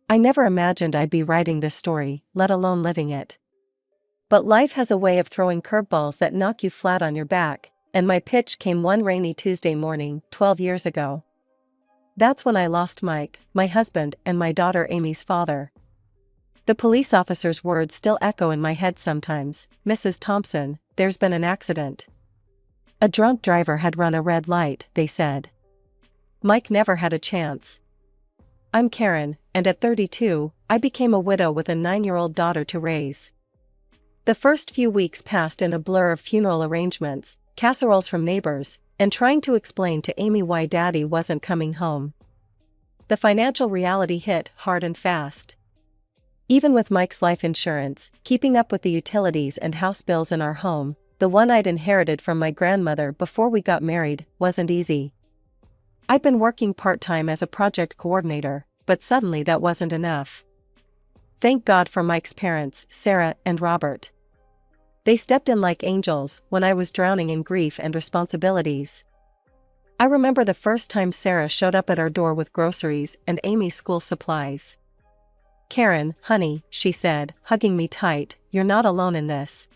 I never imagined I'd be writing this story, let alone living it. But life has a way of throwing curveballs that knock you flat on your back, and my pitch came one rainy Tuesday morning, 12 years ago. That's when I lost Mike, my husband, and my daughter Amy's father. The police officer's words still echo in my head sometimes. "Mrs. Thompson, there's been an accident. A drunk driver had run a red light," they said. Mike never had a chance. I'm Karen, and at 32, I became a widow with a 9-year-old daughter to raise. The first few weeks passed in a blur of funeral arrangements, casseroles from neighbors, and trying to explain to Amy why Daddy wasn't coming home. The financial reality hit hard and fast. Even with Mike's life insurance, keeping up with the utilities and house bills in our home, the one I'd inherited from my grandmother before we got married, wasn't easy. I'd been working part-time as a project coordinator, but suddenly that wasn't enough. Thank God for Mike's parents, Sarah and Robert. They stepped in like angels when I was drowning in grief and responsibilities. I remember the first time Sarah showed up at our door with groceries and Amy's school supplies. "Karen, honey," she said, hugging me tight, "you're not alone in this.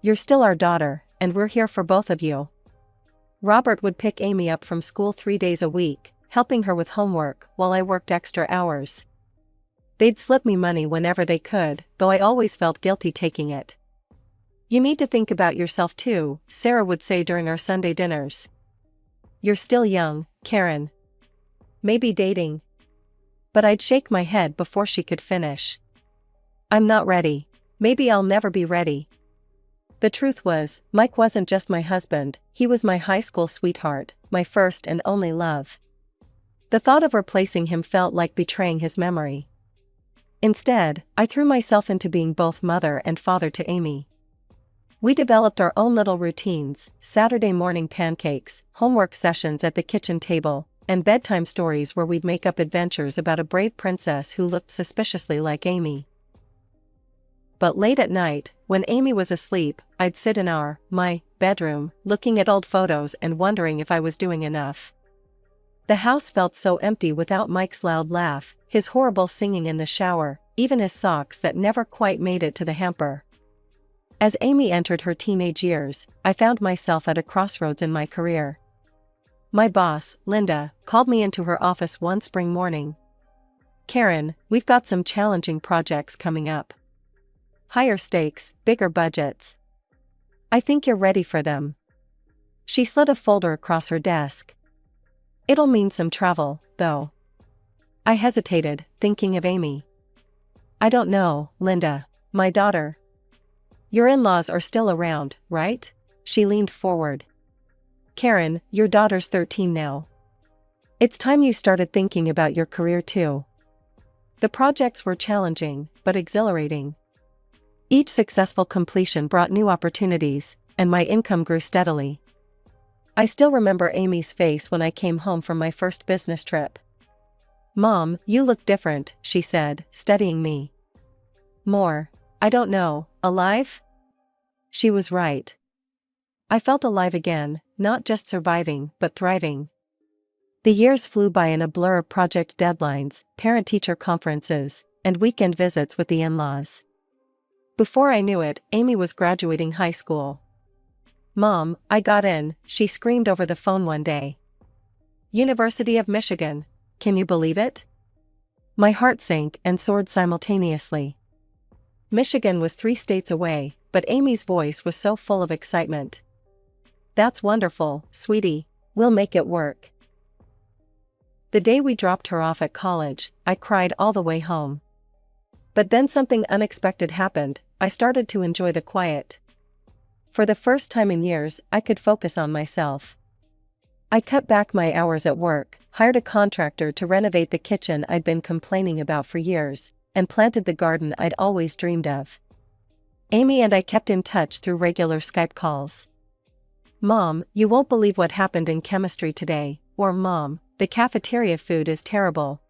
You're still our daughter, and we're here for both of you." Robert would pick Amy up from school 3 days a week, helping her with homework while I worked extra hours. They'd slip me money whenever they could, though I always felt guilty taking it. "You need to think about yourself too," Sarah would say during our Sunday dinners. "You're still young, Karen. Maybe dating." But I'd shake my head before she could finish. "I'm not ready. Maybe I'll never be ready." The truth was, Mike wasn't just my husband, he was my high school sweetheart, my first and only love. The thought of replacing him felt like betraying his memory. Instead, I threw myself into being both mother and father to Amy. We developed our own little routines: Saturday morning pancakes, homework sessions at the kitchen table, and bedtime stories where we'd make up adventures about a brave princess who looked suspiciously like Amy. But late at night, when Amy was asleep, I'd sit in my bedroom, looking at old photos and wondering if I was doing enough. The house felt so empty without Mike's loud laugh, his horrible singing in the shower, even his socks that never quite made it to the hamper. As Amy entered her teenage years, I found myself at a crossroads in my career. My boss, Linda, called me into her office one spring morning. "Karen, we've got some challenging projects coming up. Higher stakes, bigger budgets. I think you're ready for them." She slid a folder across her desk. "It'll mean some travel, though." I hesitated, thinking of Amy. "I don't know, Linda. My daughter. Your in-laws are still around, right?" She leaned forward. "Karen, your daughter's 13 now. It's time you started thinking about your career too." The projects were challenging, but exhilarating. Each successful completion brought new opportunities, and my income grew steadily. I still remember Amy's face when I came home from my first business trip. "Mom, you look different," she said, studying me. "More, I don't know, alive?" She was right. I felt alive again, not just surviving, but thriving. The years flew by in a blur of project deadlines, parent-teacher conferences, and weekend visits with the in-laws. Before I knew it, Amy was graduating high school. "Mom, I got in," she screamed over the phone one day. "University of Michigan. Can you believe it?" My heart sank and soared simultaneously. Michigan was 3 states away, but Amy's voice was so full of excitement. "That's wonderful, sweetie. We'll make it work." The day we dropped her off at college, I cried all the way home. But then something unexpected happened. I started to enjoy the quiet. For the first time in years, I could focus on myself. I cut back my hours at work, hired a contractor to renovate the kitchen I'd been complaining about for years, and planted the garden I'd always dreamed of. Amy and I kept in touch through regular Skype calls. "Mom, you won't believe what happened in chemistry today," or "Mom, the cafeteria food is terrible."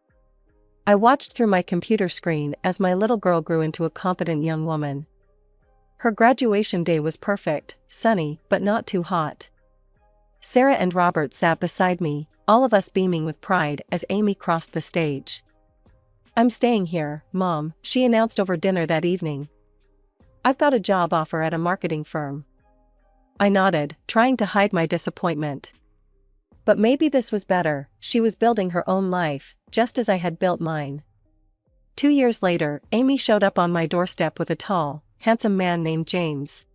I watched through my computer screen as my little girl grew into a competent young woman. Her graduation day was perfect, sunny, but not too hot. Sarah and Robert sat beside me, all of us beaming with pride as Amy crossed the stage. I'm staying here, Mom, she announced over dinner that evening. I've got a job offer at a marketing firm. I nodded, trying to hide my disappointment. But maybe this was better. She was building her own life, just as I had built mine. 2 years later, Amy showed up on my doorstep with a tall, handsome man named James.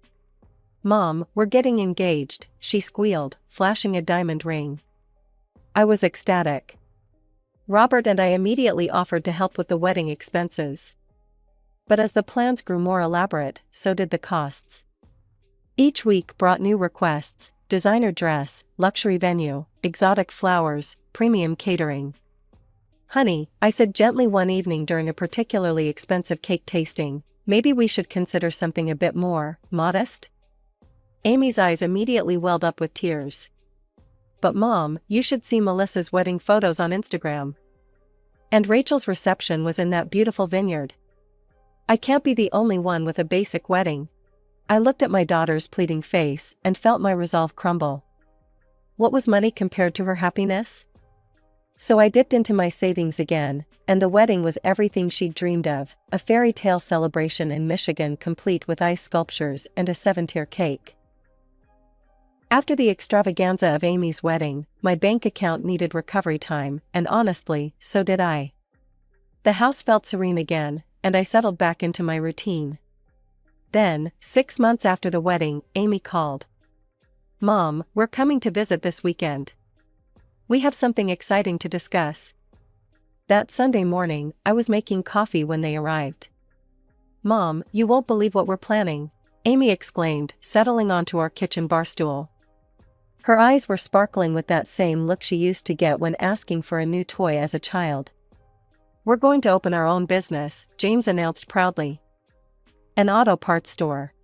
Mom, we're getting engaged, she squealed, flashing a diamond ring. I was ecstatic. Robert and I immediately offered to help with the wedding expenses. But as the plans grew more elaborate, so did the costs. Each week brought new requests: designer dress, luxury venue, exotic flowers, premium catering. Honey, I said gently one evening during a particularly expensive cake tasting, maybe we should consider something a bit more modest? Amy's eyes immediately welled up with tears. But Mom, you should see Melissa's wedding photos on Instagram. And Rachel's reception was in that beautiful vineyard. I can't be the only one with a basic wedding. I looked at my daughter's pleading face and felt my resolve crumble. What was money compared to her happiness? So I dipped into my savings again, and the wedding was everything she'd dreamed of, a fairy tale celebration in Michigan complete with ice sculptures and a 7-tier cake. After the extravaganza of Amy's wedding, my bank account needed recovery time, and honestly, so did I. The house felt serene again, and I settled back into my routine. Then, 6 months after the wedding, Amy called. Mom, we're coming to visit this weekend. We have something exciting to discuss. That Sunday morning, I was making coffee when they arrived. Mom, you won't believe what we're planning, Amy exclaimed, settling onto our kitchen bar stool. Her eyes were sparkling with that same look she used to get when asking for a new toy as a child. We're going to open our own business, James announced proudly. An auto parts store.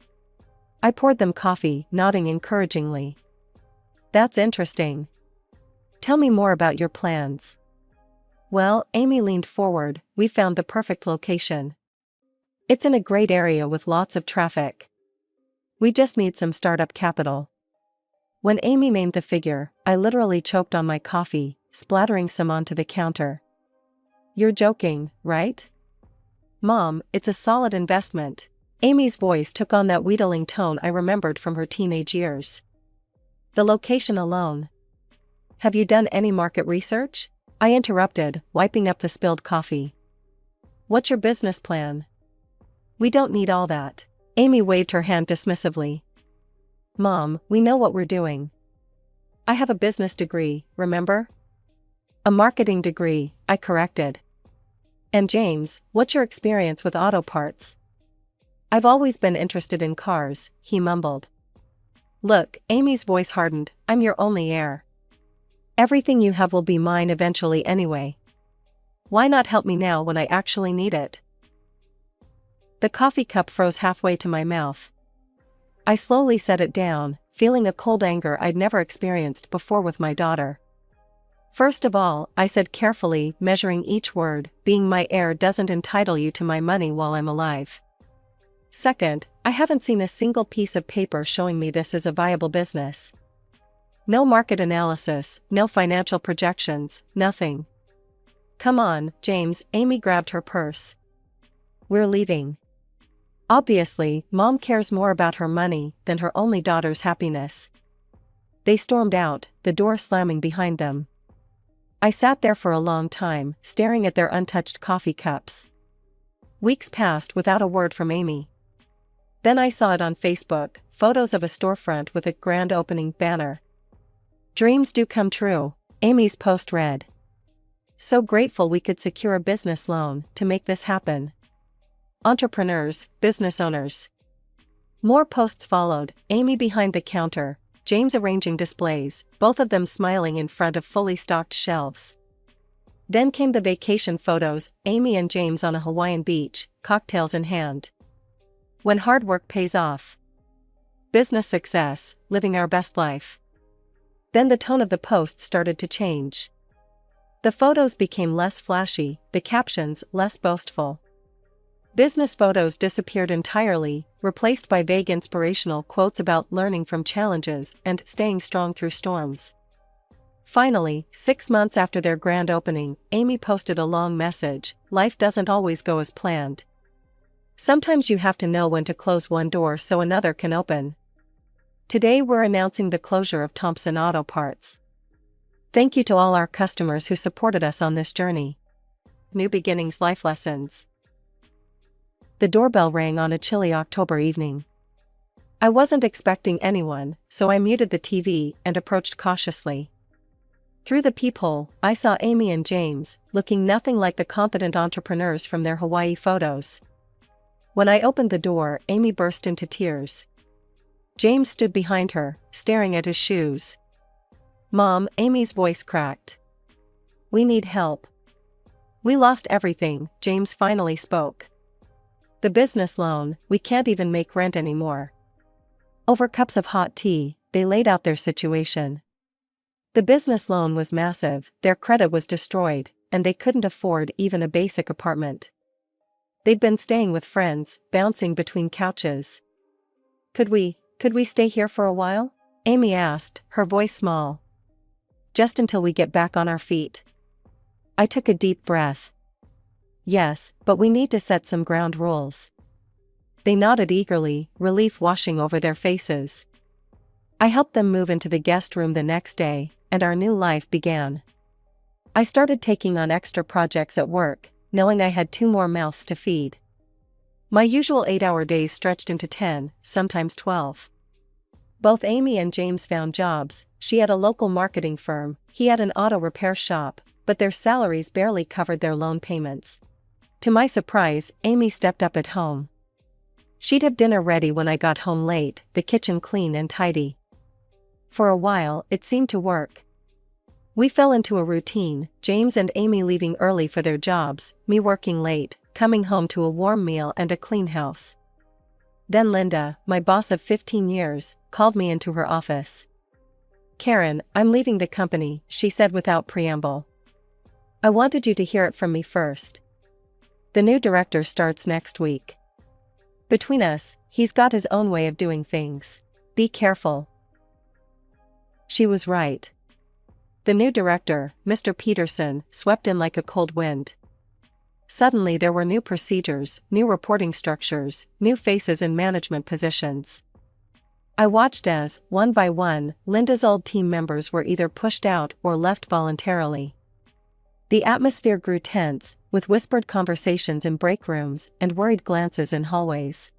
I poured them coffee, nodding encouragingly. That's interesting. Tell me more about your plans. Well, Amy leaned forward, we found the perfect location. It's in a great area with lots of traffic. We just need some startup capital. When Amy named the figure, I literally choked on my coffee, splattering some onto the counter. You're joking, right? Mom, it's a solid investment. Amy's voice took on that wheedling tone I remembered from her teenage years. The location alone. Have you done any market research? I interrupted, wiping up the spilled coffee. What's your business plan? We don't need all that. Amy waved her hand dismissively. Mom, we know what we're doing. I have a business degree, remember? A marketing degree, I corrected. And James, what's your experience with auto parts? I've always been interested in cars, he mumbled. Look, Amy's voice hardened, I'm your only heir. Everything you have will be mine eventually anyway. Why not help me now when I actually need it? The coffee cup froze halfway to my mouth. I slowly set it down, feeling a cold anger I'd never experienced before with my daughter. First of all, I said carefully, measuring each word, being my heir doesn't entitle you to my money while I'm alive. Second, I haven't seen a single piece of paper showing me this is a viable business. No market analysis, no financial projections, nothing. Come on, James, Amy grabbed her purse. We're leaving. Obviously, Mom cares more about her money than her only daughter's happiness. They stormed out, the door slamming behind them. I sat there for a long time, staring at their untouched coffee cups. Weeks passed without a word from Amy. Then I saw it on Facebook, photos of a storefront with a grand opening banner. Dreams do come true, Amy's post read. So grateful we could secure a business loan to make this happen. Entrepreneurs, business owners. More posts followed, Amy behind the counter, James arranging displays, both of them smiling in front of fully stocked shelves. Then came the vacation photos, Amy and James on a Hawaiian beach, cocktails in hand. When hard work pays off. Business success, living our best life. Then the tone of the post started to change. The photos became less flashy, the captions less boastful. Business photos disappeared entirely, replaced by vague inspirational quotes about learning from challenges and staying strong through storms. Finally, 6 months after their grand opening, Amy posted a long message. Life doesn't always go as planned. Sometimes you have to know when to close one door so another can open. Today we're announcing the closure of Thompson Auto Parts. Thank you to all our customers who supported us on this journey. New beginnings life lessons. The doorbell rang on a chilly October evening. I wasn't expecting anyone, so I muted the TV and approached cautiously. Through the peephole, I saw Amy and James, looking nothing like the confident entrepreneurs from their Hawaii photos. When I opened the door, Amy burst into tears. James stood behind her, staring at his shoes. "Mom," Amy's voice cracked. "We need help. We lost everything," James finally spoke. "The business loan, we can't even make rent anymore." Over cups of hot tea, they laid out their situation. The business loan was massive, their credit was destroyed, and they couldn't afford even a basic apartment. They'd been staying with friends, bouncing between couches. Could we stay here for a while?" Amy asked, her voice small. "Just until we get back on our feet." I took a deep breath. "Yes, but we need to set some ground rules." They nodded eagerly, relief washing over their faces. I helped them move into the guest room the next day, and our new life began. I started taking on extra projects at work, knowing I had 2 more mouths to feed. My usual 8-hour days stretched into 10, sometimes 12. Both Amy and James found jobs. She had a local marketing firm, he had an auto repair shop, but their salaries barely covered their loan payments. To my surprise, Amy stepped up at home. She'd have dinner ready when I got home late, the kitchen clean and tidy. For a while, it seemed to work. We fell into a routine, James and Amy leaving early for their jobs, me working late, coming home to a warm meal and a clean house. Then Linda, my boss of 15 years, called me into her office. "Karen, I'm leaving the company," she said without preamble. "I wanted you to hear it from me first. The new director starts next week. Between us, he's got his own way of doing things. Be careful." She was right. The new director, Mr. Peterson, swept in like a cold wind. Suddenly there were new procedures, new reporting structures, new faces in management positions. I watched as, one by one, Linda's old team members were either pushed out or left voluntarily. The atmosphere grew tense, with whispered conversations in break rooms and worried glances in hallways.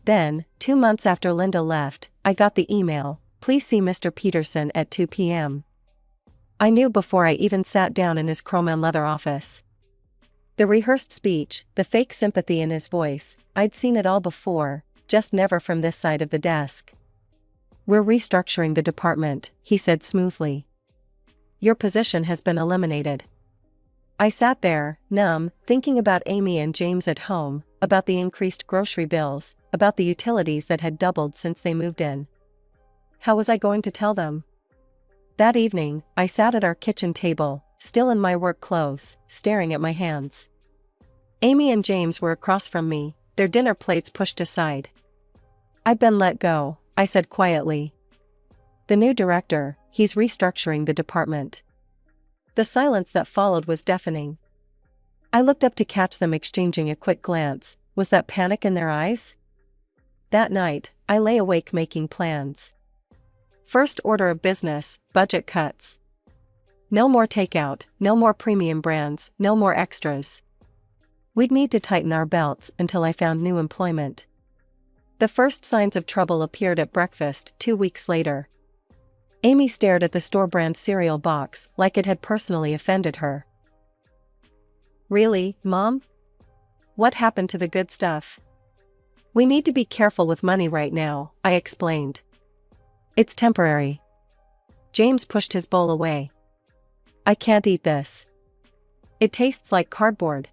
Then, 2 months after Linda left, I got the email, "Please see Mr. Peterson at 2 p.m. I knew before I even sat down in his chrome and leather office. The rehearsed speech, the fake sympathy in his voice, I'd seen it all before, just never from this side of the desk. "We're restructuring the department," he said smoothly. "Your position has been eliminated." I sat there, numb, thinking about Amy and James at home, about the increased grocery bills, about the utilities that had doubled since they moved in. How was I going to tell them? That evening, I sat at our kitchen table, still in my work clothes, staring at my hands. Amy and James were across from me, their dinner plates pushed aside. "I've been let go," I said quietly. "The new director, he's restructuring the department." The silence that followed was deafening. I looked up to catch them exchanging a quick glance. Was that panic in their eyes? That night, I lay awake making plans. First order of business, budget cuts. No more takeout, no more premium brands, no more extras. We'd need to tighten our belts until I found new employment. The first signs of trouble appeared at breakfast 2 weeks later. Amy stared at the store brand cereal box like it had personally offended her. "Really, Mom? What happened to the good stuff?" "We need to be careful with money right now," I explained. "It's temporary." James pushed his bowl away. "I can't eat this. It tastes like cardboard."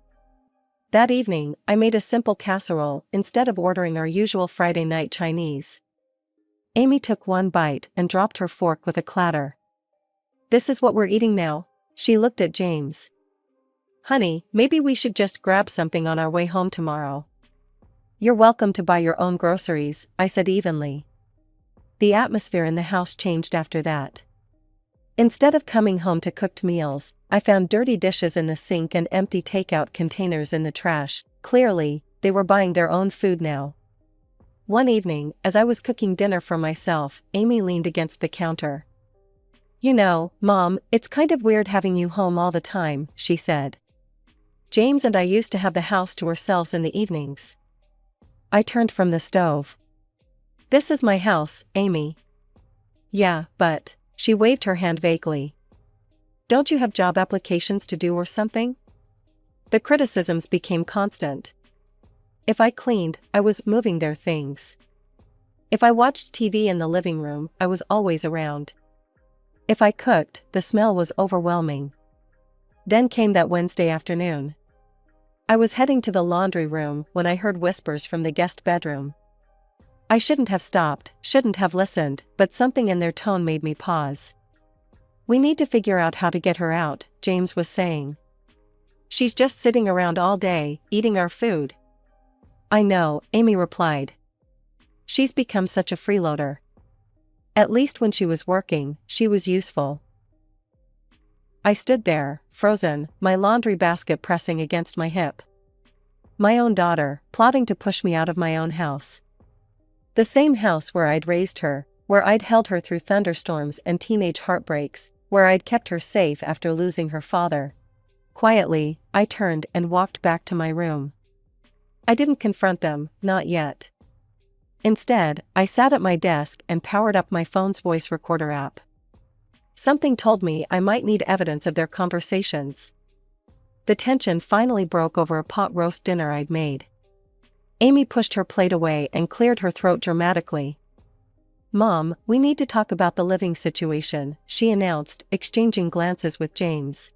That evening, I made a simple casserole instead of ordering our usual Friday night Chinese. Amy took one bite and dropped her fork with a clatter. "This is what we're eating now?" She looked at James. "Honey, maybe we should just grab something on our way home tomorrow." "You're welcome to buy your own groceries," I said evenly. The atmosphere in the house changed after that. Instead of coming home to cooked meals, I found dirty dishes in the sink and empty takeout containers in the trash. Clearly, they were buying their own food now. One evening, as I was cooking dinner for myself, Amy leaned against the counter. "You know, Mom, it's kind of weird having you home all the time," she said. "James and I used to have the house to ourselves in the evenings." I turned from the stove. "This is my house, Amy." "Yeah, but," she waved her hand vaguely. "Don't you have job applications to do or something?" The criticisms became constant. If I cleaned, I was moving their things. If I watched TV in the living room, I was always around. If I cooked, the smell was overwhelming. Then came that Wednesday afternoon. I was heading to the laundry room when I heard whispers from the guest bedroom. I shouldn't have stopped, shouldn't have listened, but something in their tone made me pause. "We need to figure out how to get her out," James was saying. "She's just sitting around all day, eating our food." "I know," Amy replied. "She's become such a freeloader. At least when she was working, she was useful." I stood there, frozen, my laundry basket pressing against my hip. My own daughter, plotting to push me out of my own house. The same house where I'd raised her, where I'd held her through thunderstorms and teenage heartbreaks, where I'd kept her safe after losing her father. Quietly, I turned and walked back to my room. I didn't confront them, not yet. Instead, I sat at my desk and powered up my phone's voice recorder app. Something told me I might need evidence of their conversations. The tension finally broke over a pot roast dinner I'd made. Amy pushed her plate away and cleared her throat dramatically. "Mom, we need to talk about the living situation," she announced, exchanging glances with James.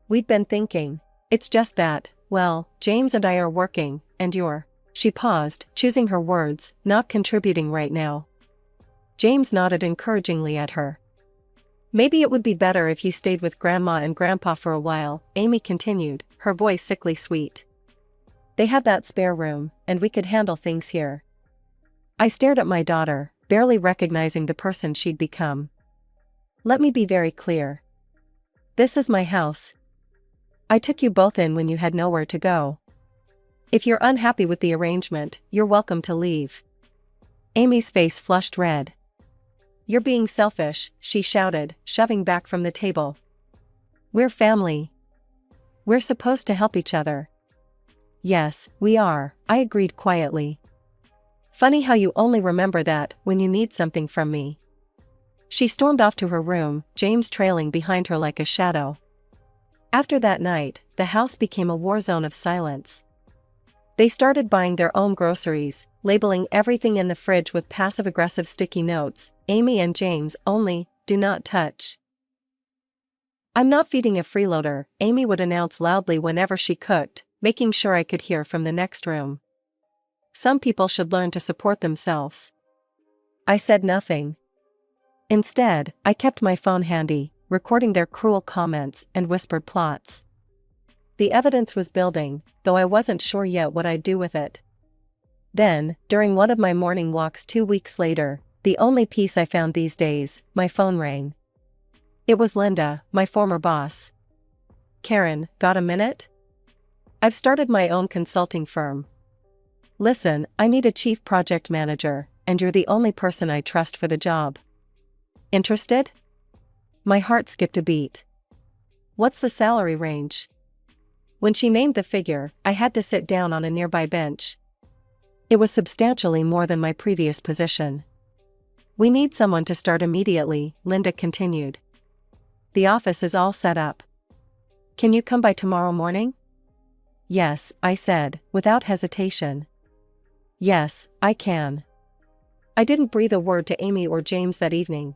"We'd been thinking. It's just that, well, James and I are working, and you're..." She paused, choosing her words, "not contributing right now." James nodded encouragingly at her. "Maybe it would be better if you stayed with Grandma and Grandpa for a while," Amy continued, her voice sickly sweet. "They have that spare room, and we could handle things here." I stared at my daughter, barely recognizing the person she'd become. "Let me be very clear. This is my house. I took you both in when you had nowhere to go. If you're unhappy with the arrangement, you're welcome to leave." Amy's face flushed red. "You're being selfish," she shouted, shoving back from the table. "We're family. We're supposed to help each other." "Yes, we are," I agreed quietly. "Funny how you only remember that when you need something from me." She stormed off to her room, James trailing behind her like a shadow. After that night, the house became a war zone of silence. They started buying their own groceries, labeling everything in the fridge with passive-aggressive sticky notes. Amy and James only, "Do not touch." "I'm not feeding a freeloader," Amy would announce loudly whenever she cooked, making sure I could hear from the next room. "Some people should learn to support themselves." I said nothing. Instead, I kept my phone handy, recording their cruel comments and whispered plots. The evidence was building, though I wasn't sure yet what I'd do with it. Then, during one of my morning walks 2 weeks later, the only peace I found these days, my phone rang. It was Linda, my former boss. "Karen, got a minute? I've started my own consulting firm. Listen, I need a chief project manager, and you're the only person I trust for the job. Interested?" My heart skipped a beat. "What's the salary range?" When she named the figure, I had to sit down on a nearby bench. It was substantially more than my previous position. "We need someone to start immediately," Linda continued. "The office is all set up. Can you come by tomorrow morning?" "Yes," I said, without hesitation. "Yes, I can." I didn't breathe a word to Amy or James that evening.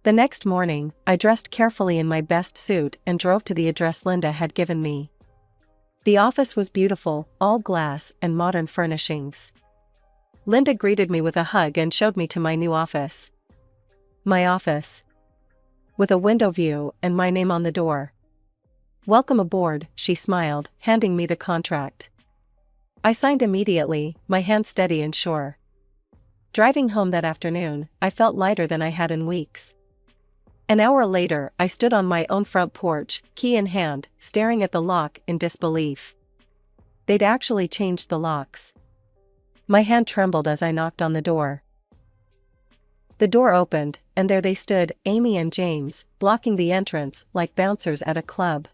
The next morning, I dressed carefully in my best suit and drove to the address Linda had given me. The office was beautiful, all glass and modern furnishings. Linda greeted me with a hug and showed me to my new office. My office. With a window view and my name on the door. "Welcome aboard," she smiled, handing me the contract. I signed immediately, my hand steady and sure. Driving home that afternoon, I felt lighter than I had in weeks. An hour later, I stood on my own front porch, key in hand, staring at the lock in disbelief. They'd actually changed the locks. My hand trembled as I knocked on the door. The door opened, and there they stood, Amy and James, blocking the entrance like bouncers at a club.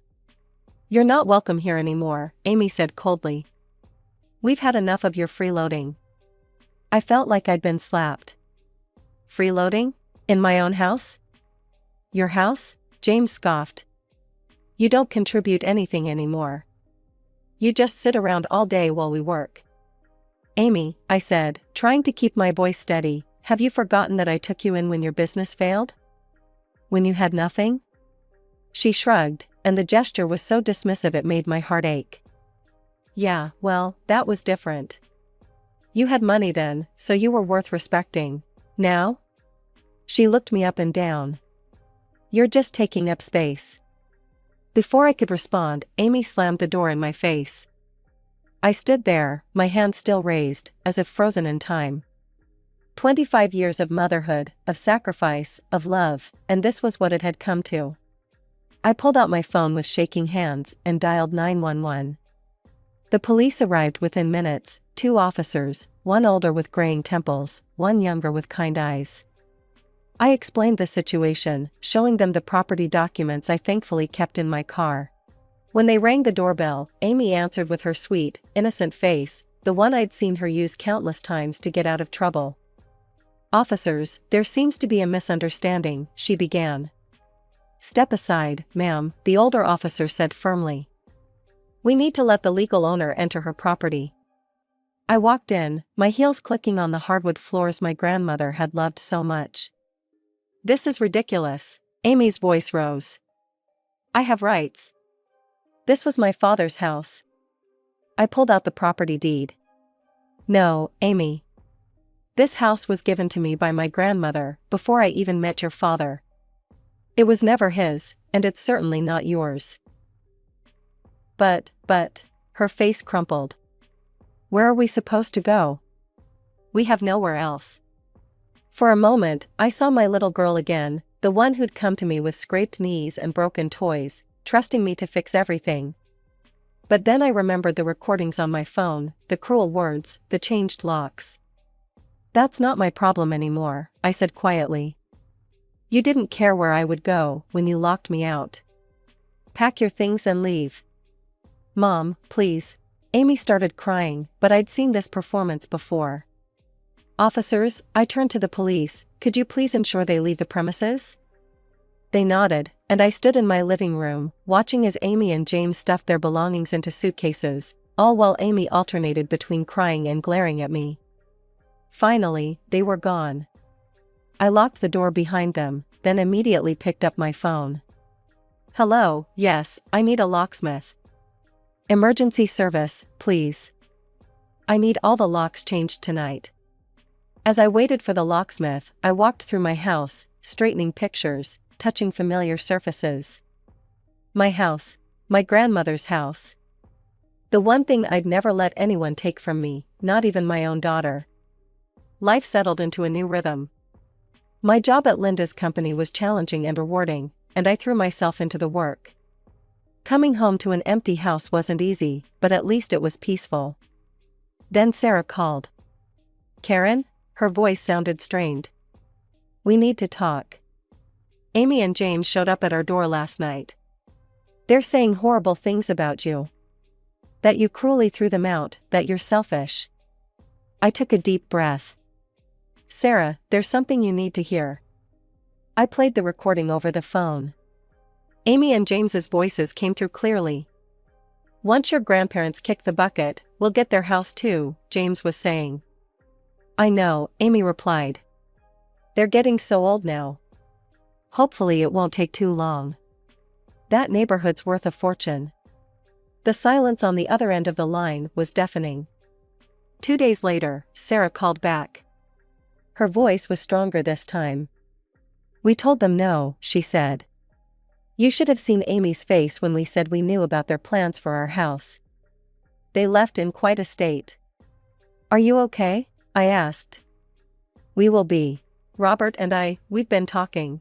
"You're not welcome here anymore," Amy said coldly. "We've had enough of your freeloading." I felt like I'd been slapped. "Freeloading? In my own house?" "Your house?" James scoffed. "You don't contribute anything anymore. You just sit around all day while we work." "Amy," I said, trying to keep my voice steady, "have you forgotten that I took you in when your business failed? When you had nothing?" She shrugged, and the gesture was so dismissive it made my heart ache. "Yeah, well, that was different. You had money then, so you were worth respecting. Now?" She looked me up and down. "You're just taking up space." Before I could respond, Amy slammed the door in my face. I stood there, my hand still raised, as if frozen in time. 25 years of motherhood, of sacrifice, of love, and this was what it had come to. I pulled out my phone with shaking hands and dialed 911. The police arrived within minutes, 2 officers, one older with graying temples, one younger with kind eyes. I explained the situation, showing them the property documents I thankfully kept in my car. When they rang the doorbell, Amy answered with her sweet, innocent face, the one I'd seen her use countless times to get out of trouble. "Officers, there seems to be a misunderstanding," she began. "Step aside, ma'am," the older officer said firmly. "We need to let the legal owner enter her property." I walked in, my heels clicking on the hardwood floors my grandmother had loved so much. "This is ridiculous." Amy's voice rose. "I have rights. This was my father's house." I pulled out the property deed. "No, Amy. This house was given to me by my grandmother, before I even met your father. It was never his, and it's certainly not yours." But, her face crumpled. "Where are we supposed to go? We have nowhere else." For a moment, I saw my little girl again, the one who'd come to me with scraped knees and broken toys, trusting me to fix everything. But then I remembered the recordings on my phone, the cruel words, the changed locks. "That's not my problem anymore," I said quietly. "You didn't care where I would go when you locked me out. Pack your things and leave." "Mom, please." Amy started crying, but I'd seen this performance before. "Officers," I turned to the police, "could you please ensure they leave the premises?" They nodded, and I stood in my living room, watching as Amy and James stuffed their belongings into suitcases, all while Amy alternated between crying and glaring at me. Finally, they were gone. I locked the door behind them, then immediately picked up my phone. "Hello, yes, I need a locksmith. Emergency service, please. I need all the locks changed tonight." As I waited for the locksmith, I walked through my house, straightening pictures, touching familiar surfaces. My house. My grandmother's house. The one thing I'd never let anyone take from me, not even my own daughter. Life settled into a new rhythm. My job at Linda's company was challenging and rewarding, and I threw myself into the work. Coming home to an empty house wasn't easy, but at least it was peaceful. Then Sarah called. "Karen?" Her voice sounded strained. "We need to talk. Amy and James showed up at our door last night. They're saying horrible things about you. That you cruelly threw them out, that you're selfish." I took a deep breath. "Sarah, there's something you need to hear." I played the recording over the phone. Amy and James's voices came through clearly. "Once your grandparents kick the bucket, we'll get their house too," James was saying. "I know," Amy replied. "They're getting so old now. Hopefully it won't take too long. That neighborhood's worth a fortune." The silence on the other end of the line was deafening. 2 days later, Sarah called back. Her voice was stronger this time. "We told them no," she said. "You should have seen Amy's face when we said we knew about their plans for our house. They left in quite a state." "Are you okay?" I asked. "We will be. Robert and we've been talking.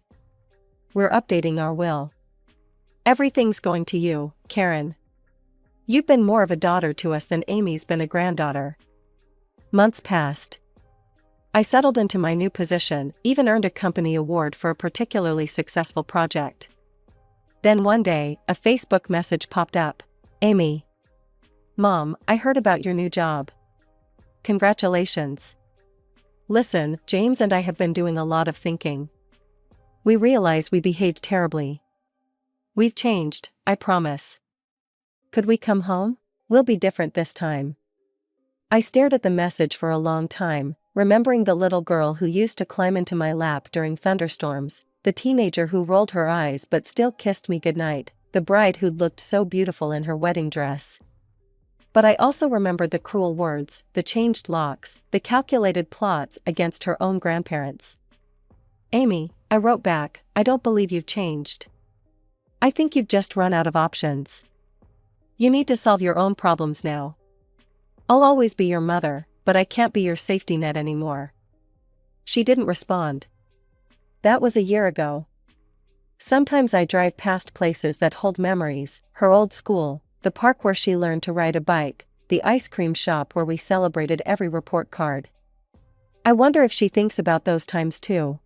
we're updating our will. Everything's going to you, Karen. You've been more of a daughter to us than Amy's been a granddaughter. Months passed. I settled into my new position, even earned a company award for a particularly successful project. Then one day, a Facebook message popped up. Amy. Mom, I heard about your new job. Congratulations. Listen, James and I have been doing a lot of thinking. We realize we behaved terribly. We've changed, I promise. Could we come home? We'll be different this time. I stared at the message for a long time, remembering the little girl who used to climb into my lap during thunderstorms, the teenager who rolled her eyes but still kissed me goodnight, the bride who'd looked so beautiful in her wedding dress. But I also remembered the cruel words, the changed locks, the calculated plots against her own grandparents. Amy, I wrote back, I don't believe you've changed. I think you've just run out of options. You need to solve your own problems now. I'll always be your mother, but I can't be your safety net anymore. She didn't respond. That was a year ago. Sometimes I drive past places that hold memories, her old school, the park where she learned to ride a bike, the ice cream shop where we celebrated every report card. I wonder if she thinks about those times too.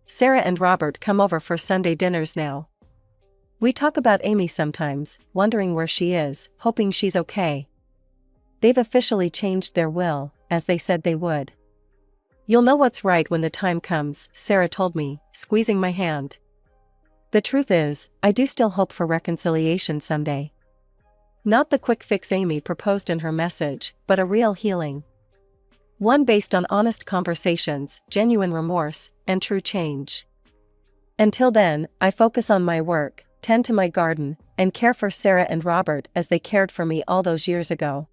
Sarah and Robert come over for Sunday dinners now. We talk about Amy sometimes, wondering where she is, hoping she's okay. They've officially changed their will, as they said they would. You'll know what's right when the time comes, Sarah told me, squeezing my hand. The truth is, I do still hope for reconciliation someday. Not the quick fix Amy proposed in her message, but a real healing. One based on honest conversations, genuine remorse, and true change. Until then, I focus on my work, tend to my garden, and care for Sarah and Robert as they cared for me all those years ago.